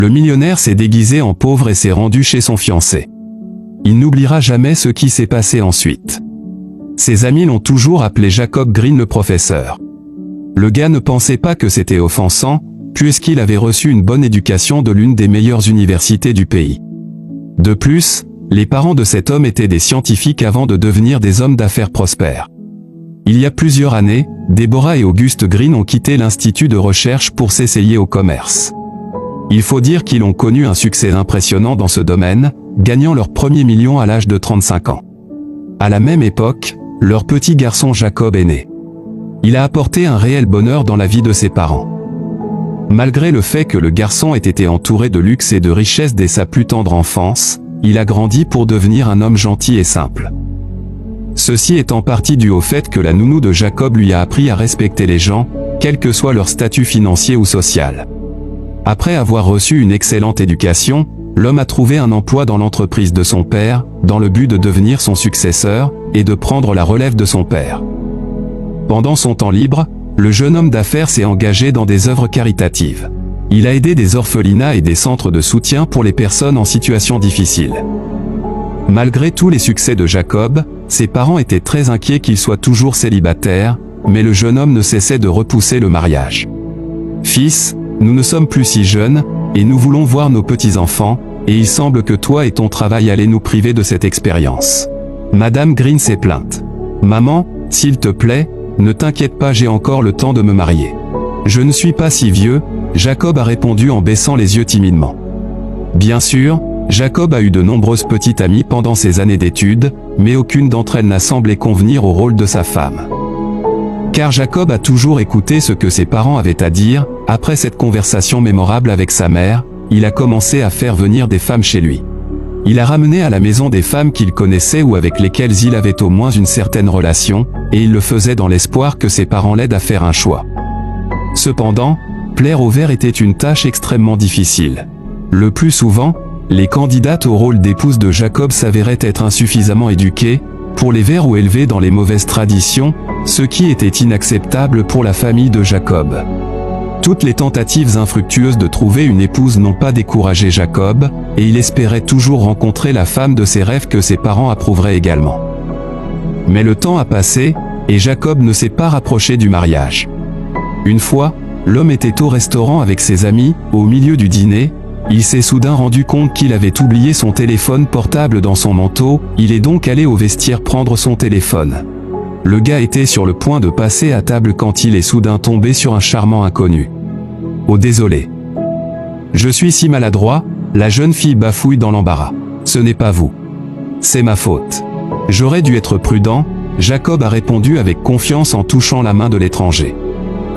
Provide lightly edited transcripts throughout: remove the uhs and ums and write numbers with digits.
Le millionnaire s'est déguisé en pauvre et s'est rendu chez son fiancé. Il n'oubliera jamais ce qui s'est passé ensuite. Ses amis l'ont toujours appelé Jacob Green le professeur. Le gars ne pensait pas que c'était offensant, puisqu'il avait reçu une bonne éducation de l'une des meilleures universités du pays. De plus, les parents de cet homme étaient des scientifiques avant de devenir des hommes d'affaires prospères. Il y a plusieurs années, Deborah et Auguste Green ont quitté l'institut de recherche pour s'essayer au commerce. Il faut dire qu'ils ont connu un succès impressionnant dans ce domaine, gagnant leur premier million à l'âge de 35 ans. À la même époque, leur petit garçon Jacob est né. Il a apporté un réel bonheur dans la vie de ses parents. Malgré le fait que le garçon ait été entouré de luxe et de richesse dès sa plus tendre enfance, il a grandi pour devenir un homme gentil et simple. Ceci est en partie dû au fait que la nounou de Jacob lui a appris à respecter les gens, quel que soit leur statut financier ou social. Après avoir reçu une excellente éducation, l'homme a trouvé un emploi dans l'entreprise de son père, dans le but de devenir son successeur, et de prendre la relève de son père. Pendant son temps libre, le jeune homme d'affaires s'est engagé dans des œuvres caritatives. Il a aidé des orphelinats et des centres de soutien pour les personnes en situation difficile. Malgré tous les succès de Jacob, ses parents étaient très inquiets qu'il soit toujours célibataire, mais le jeune homme ne cessait de repousser le mariage. « Fils, nous ne sommes plus si jeunes, et nous voulons voir nos petits-enfants, et il semble que toi et ton travail allaient nous priver de cette expérience. » Madame Green s'est plainte. « Maman, s'il te plaît, ne t'inquiète pas, j'ai encore le temps de me marier. »« Je ne suis pas si vieux, » Jacob a répondu en baissant les yeux timidement. Bien sûr, Jacob a eu de nombreuses petites amies pendant ses années d'études, mais aucune d'entre elles n'a semblé convenir au rôle de sa femme. Car Jacob a toujours écouté ce que ses parents avaient à dire. Après cette conversation mémorable avec sa mère, il a commencé à faire venir des femmes chez lui. Il a ramené à la maison des femmes qu'il connaissait ou avec lesquelles il avait au moins une certaine relation, et il le faisait dans l'espoir que ses parents l'aident à faire un choix. Cependant, plaire aux Verts était une tâche extrêmement difficile. Le plus souvent, les candidates au rôle d'épouse de Jacob s'avéraient être insuffisamment éduquées, pour les Verts ou élevées dans les mauvaises traditions, ce qui était inacceptable pour la famille de Jacob. Toutes les tentatives infructueuses de trouver une épouse n'ont pas découragé Jacob, et il espérait toujours rencontrer la femme de ses rêves que ses parents approuveraient également. Mais le temps a passé, et Jacob ne s'est pas rapproché du mariage. Une fois, l'homme était au restaurant avec ses amis, au milieu du dîner, il s'est soudain rendu compte qu'il avait oublié son téléphone portable dans son manteau, il est donc allé au vestiaire prendre son téléphone. Le gars était sur le point de passer à table quand il est soudain tombé sur un charmant inconnu. « Oh désolé. Je suis si maladroit », la jeune fille bafouille dans l'embarras. « Ce n'est pas vous. C'est ma faute. J'aurais dû être prudent », Jacob a répondu avec confiance en touchant la main de l'étranger.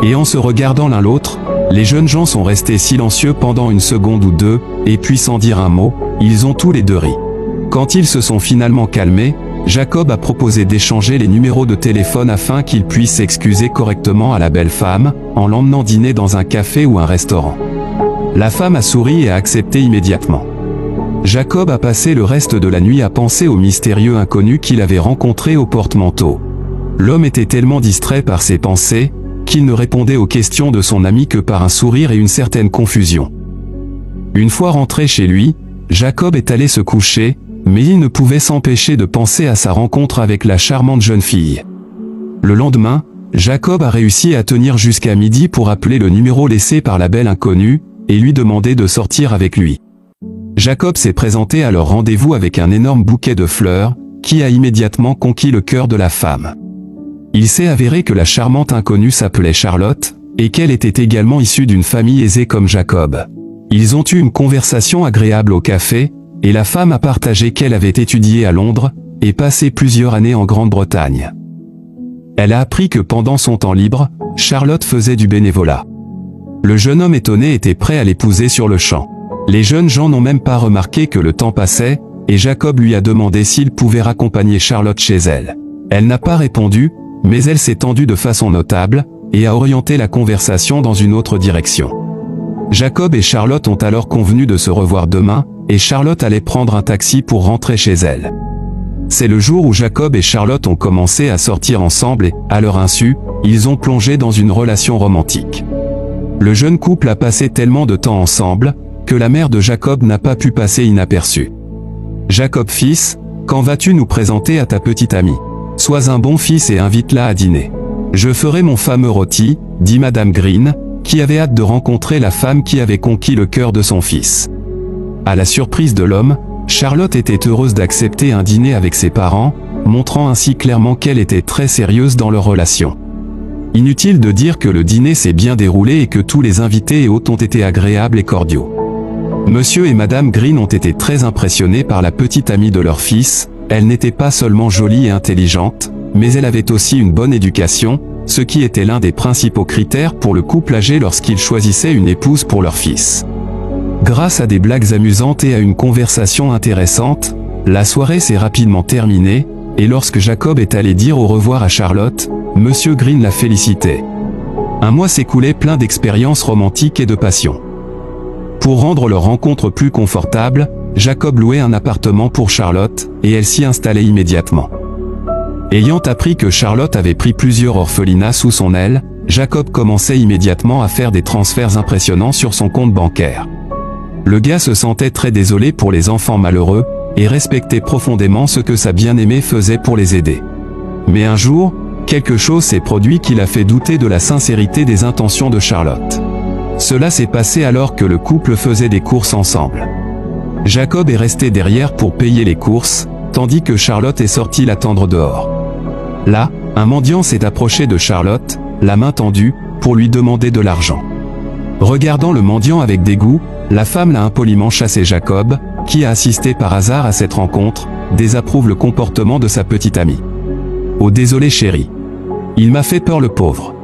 Et en se regardant l'un l'autre, les jeunes gens sont restés silencieux pendant une seconde ou deux, et puis sans dire un mot, ils ont tous les deux ri. Quand ils se sont finalement calmés, Jacob a proposé d'échanger les numéros de téléphone afin qu'il puisse s'excuser correctement à la belle femme, en l'emmenant dîner dans un café ou un restaurant. La femme a souri et a accepté immédiatement. Jacob a passé le reste de la nuit à penser au mystérieux inconnu qu'il avait rencontré au porte-manteau. L'homme était tellement distrait par ses pensées, qu'il ne répondait aux questions de son ami que par un sourire et une certaine confusion. Une fois rentré chez lui, Jacob est allé se coucher, mais il ne pouvait s'empêcher de penser à sa rencontre avec la charmante jeune fille. Le lendemain, Jacob a réussi à tenir jusqu'à midi pour appeler le numéro laissé par la belle inconnue, et lui demander de sortir avec lui. Jacob s'est présenté à leur rendez-vous avec un énorme bouquet de fleurs, qui a immédiatement conquis le cœur de la femme. Il s'est avéré que la charmante inconnue s'appelait Charlotte, et qu'elle était également issue d'une famille aisée comme Jacob. Ils ont eu une conversation agréable au café, et la femme a partagé qu'elle avait étudié à Londres, et passé plusieurs années en Grande-Bretagne. Elle a appris que pendant son temps libre, Charlotte faisait du bénévolat. Le jeune homme étonné était prêt à l'épouser sur le champ. Les jeunes gens n'ont même pas remarqué que le temps passait, et Jacob lui a demandé s'il pouvait raccompagner Charlotte chez elle. Elle n'a pas répondu, mais elle s'est tendue de façon notable, et a orienté la conversation dans une autre direction. Jacob et Charlotte ont alors convenu de se revoir demain, et Charlotte allait prendre un taxi pour rentrer chez elle. C'est le jour où Jacob et Charlotte ont commencé à sortir ensemble et, à leur insu, ils ont plongé dans une relation romantique. Le jeune couple a passé tellement de temps ensemble, que la mère de Jacob n'a pas pu passer inaperçue. « Jacob fils, quand vas-tu nous présenter à ta petite amie? Sois un bon fils et invite-la à dîner. Je ferai mon fameux rôti, dit Madame Green, qui avait hâte de rencontrer la femme qui avait conquis le cœur de son fils. À la surprise de l'homme, Charlotte était heureuse d'accepter un dîner avec ses parents, montrant ainsi clairement qu'elle était très sérieuse dans leur relation. Inutile de dire que le dîner s'est bien déroulé et que tous les invités et hôtes ont été agréables et cordiaux. Monsieur et Madame Green ont été très impressionnés par la petite amie de leur fils. Elle n'était pas seulement jolie et intelligente, mais elle avait aussi une bonne éducation, ce qui était l'un des principaux critères pour le couple âgé lorsqu'ils choisissaient une épouse pour leur fils. Grâce à des blagues amusantes et à une conversation intéressante, la soirée s'est rapidement terminée, et lorsque Jacob est allé dire au revoir à Charlotte, Monsieur Green la félicitait. Un mois s'écoulait plein d'expériences romantiques et de passion. Pour rendre leur rencontre plus confortable, Jacob louait un appartement pour Charlotte, et elle s'y installait immédiatement. Ayant appris que Charlotte avait pris plusieurs orphelinats sous son aile, Jacob commençait immédiatement à faire des transferts impressionnants sur son compte bancaire. Le gars se sentait très désolé pour les enfants malheureux, et respectait profondément ce que sa bien-aimée faisait pour les aider. Mais un jour, quelque chose s'est produit qui l'a fait douter de la sincérité des intentions de Charlotte. Cela s'est passé alors que le couple faisait des courses ensemble. Jacob est resté derrière pour payer les courses, tandis que Charlotte est sortie l'attendre dehors. Là, un mendiant s'est approché de Charlotte, la main tendue, pour lui demander de l'argent. Regardant le mendiant avec dégoût, la femme l'a impoliment chassé. Jacob, qui a assisté par hasard à cette rencontre, désapprouve le comportement de sa petite amie. « Oh désolé chérie. Il m'a fait peur le pauvre.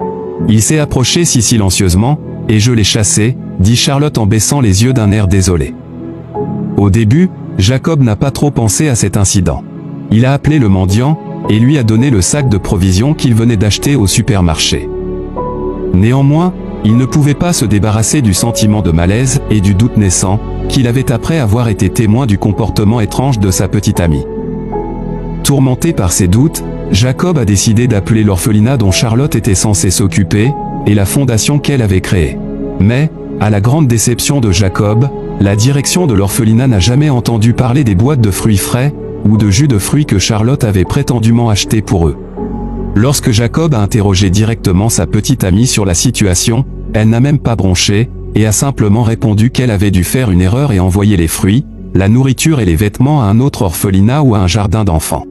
Il s'est approché si silencieusement, et je l'ai chassé, dit Charlotte en baissant les yeux d'un air désolé. Au début, Jacob n'a pas trop pensé à cet incident. Il a appelé le mendiant, et lui a donné le sac de provisions qu'il venait d'acheter au supermarché. Néanmoins, il ne pouvait pas se débarrasser du sentiment de malaise et du doute naissant qu'il avait après avoir été témoin du comportement étrange de sa petite amie. Tourmenté par ses doutes, Jacob a décidé d'appeler l'orphelinat dont Charlotte était censée s'occuper, et la fondation qu'elle avait créée. Mais, à la grande déception de Jacob, la direction de l'orphelinat n'a jamais entendu parler des boîtes de fruits frais, ou de jus de fruits que Charlotte avait prétendument achetés pour eux. Lorsque Jacob a interrogé directement sa petite amie sur la situation, elle n'a même pas bronché, et a simplement répondu qu'elle avait dû faire une erreur et envoyer les fruits, la nourriture et les vêtements à un autre orphelinat ou à un jardin d'enfants.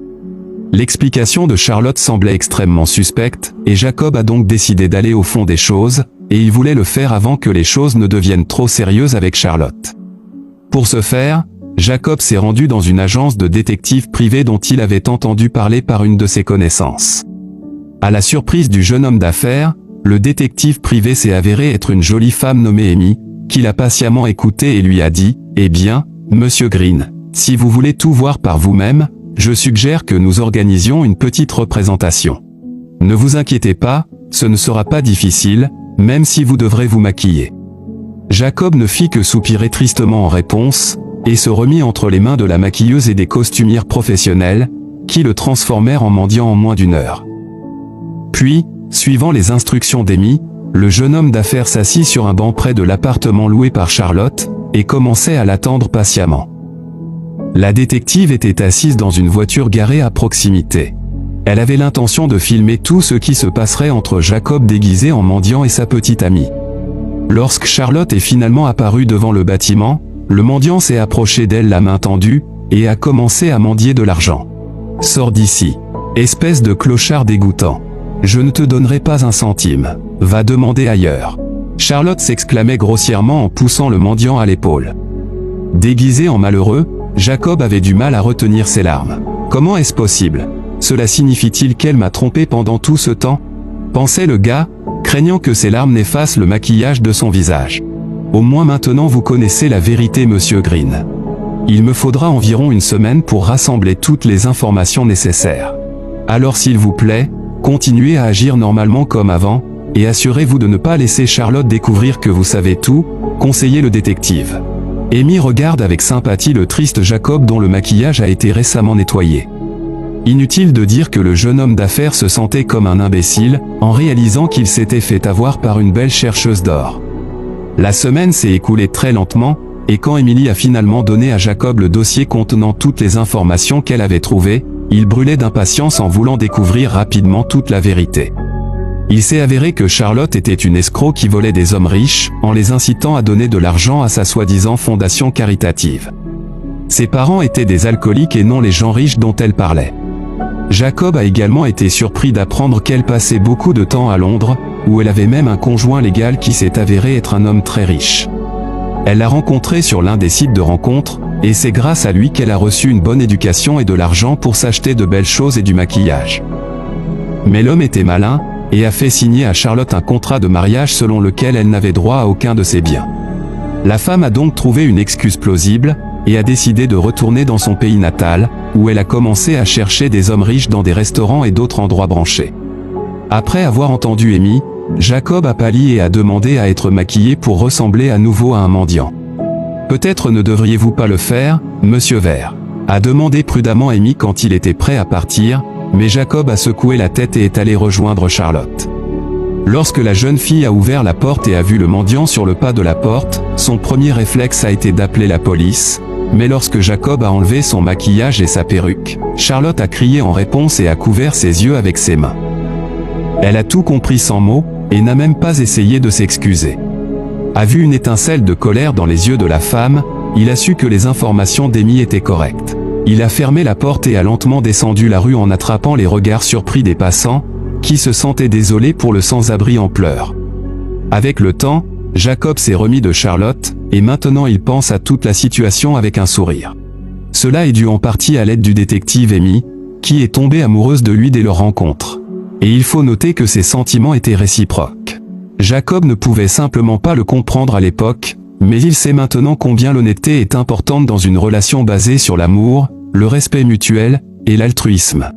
L'explication de Charlotte semblait extrêmement suspecte, et Jacob a donc décidé d'aller au fond des choses, et il voulait le faire avant que les choses ne deviennent trop sérieuses avec Charlotte. Pour ce faire, Jacob s'est rendu dans une agence de détective privé dont il avait entendu parler par une de ses connaissances. À la surprise du jeune homme d'affaires, le détective privé s'est avéré être une jolie femme nommée Amy, qui l'a patiemment écouté et lui a dit « Eh bien, Monsieur Green, si vous voulez tout voir par vous-même, je suggère que nous organisions une petite représentation. Ne vous inquiétez pas, ce ne sera pas difficile, même si vous devrez vous maquiller. » Jacob ne fit que soupirer tristement en réponse, et se remit entre les mains de la maquilleuse et des costumières professionnelles, qui le transformèrent en mendiant en moins d'une heure. Puis, suivant les instructions d'Amy, le jeune homme d'affaires s'assit sur un banc près de l'appartement loué par Charlotte, et commençait à l'attendre patiemment. La détective était assise dans une voiture garée à proximité. Elle avait l'intention de filmer tout ce qui se passerait entre Jacob déguisé en mendiant et sa petite amie. Lorsque Charlotte est finalement apparue devant le bâtiment, le mendiant s'est approché d'elle la main tendue, et a commencé à mendier de l'argent. « Sors d'ici, espèce de clochard dégoûtant. Je ne te donnerai pas un centime. Va demander ailleurs. » Charlotte s'exclamait grossièrement en poussant le mendiant à l'épaule. Déguisé en malheureux, Jacob avait du mal à retenir ses larmes. « Comment est-ce possible? Cela signifie-t-il qu'elle m'a trompé pendant tout ce temps ?» pensait le gars, craignant que ses larmes n'effacent le maquillage de son visage. « Au moins maintenant vous connaissez la vérité, Monsieur Green. Il me faudra environ une semaine pour rassembler toutes les informations nécessaires. Alors s'il vous plaît, continuez à agir normalement comme avant, et assurez-vous de ne pas laisser Charlotte découvrir que vous savez tout, » conseillait le détective. Amy regarde avec sympathie le triste Jacob dont le maquillage a été récemment nettoyé. Inutile de dire que le jeune homme d'affaires se sentait comme un imbécile, en réalisant qu'il s'était fait avoir par une belle chercheuse d'or. La semaine s'est écoulée très lentement, et quand Emily a finalement donné à Jacob le dossier contenant toutes les informations qu'elle avait trouvées, il brûlait d'impatience en voulant découvrir rapidement toute la vérité. Il s'est avéré que Charlotte était une escroc qui volait des hommes riches, en les incitant à donner de l'argent à sa soi-disant fondation caritative. Ses parents étaient des alcooliques et non les gens riches dont elle parlait. Jacob a également été surpris d'apprendre qu'elle passait beaucoup de temps à Londres, où elle avait même un conjoint légal qui s'est avéré être un homme très riche. Elle l'a rencontré sur l'un des sites de rencontres, et c'est grâce à lui qu'elle a reçu une bonne éducation et de l'argent pour s'acheter de belles choses et du maquillage. Mais l'homme était malin, et a fait signer à Charlotte un contrat de mariage selon lequel elle n'avait droit à aucun de ses biens. La femme a donc trouvé une excuse plausible, et a décidé de retourner dans son pays natal, où elle a commencé à chercher des hommes riches dans des restaurants et d'autres endroits branchés. Après avoir entendu Amy, Jacob a pâli et a demandé à être maquillé pour ressembler à nouveau à un mendiant. « Peut-être ne devriez-vous pas le faire, monsieur Vert ?» a demandé prudemment Amy quand il était prêt à partir, mais Jacob a secoué la tête et est allé rejoindre Charlotte. Lorsque la jeune fille a ouvert la porte et a vu le mendiant sur le pas de la porte, son premier réflexe a été d'appeler la police, mais lorsque Jacob a enlevé son maquillage et sa perruque, Charlotte a crié en réponse et a couvert ses yeux avec ses mains. Elle a tout compris sans mots, et n'a même pas essayé de s'excuser. A vu une étincelle de colère dans les yeux de la femme, il a su que les informations d'Amy étaient correctes. Il a fermé la porte et a lentement descendu la rue en attrapant les regards surpris des passants, qui se sentaient désolés pour le sans-abri en pleurs. Avec le temps, Jacob s'est remis de Charlotte, et maintenant il pense à toute la situation avec un sourire. Cela est dû en partie à l'aide du détective Amy, qui est tombée amoureuse de lui dès leur rencontre. Et il faut noter que ses sentiments étaient réciproques. Jacob ne pouvait simplement pas le comprendre à l'époque, mais il sait maintenant combien l'honnêteté est importante dans une relation basée sur l'amour, le respect mutuel, et l'altruisme.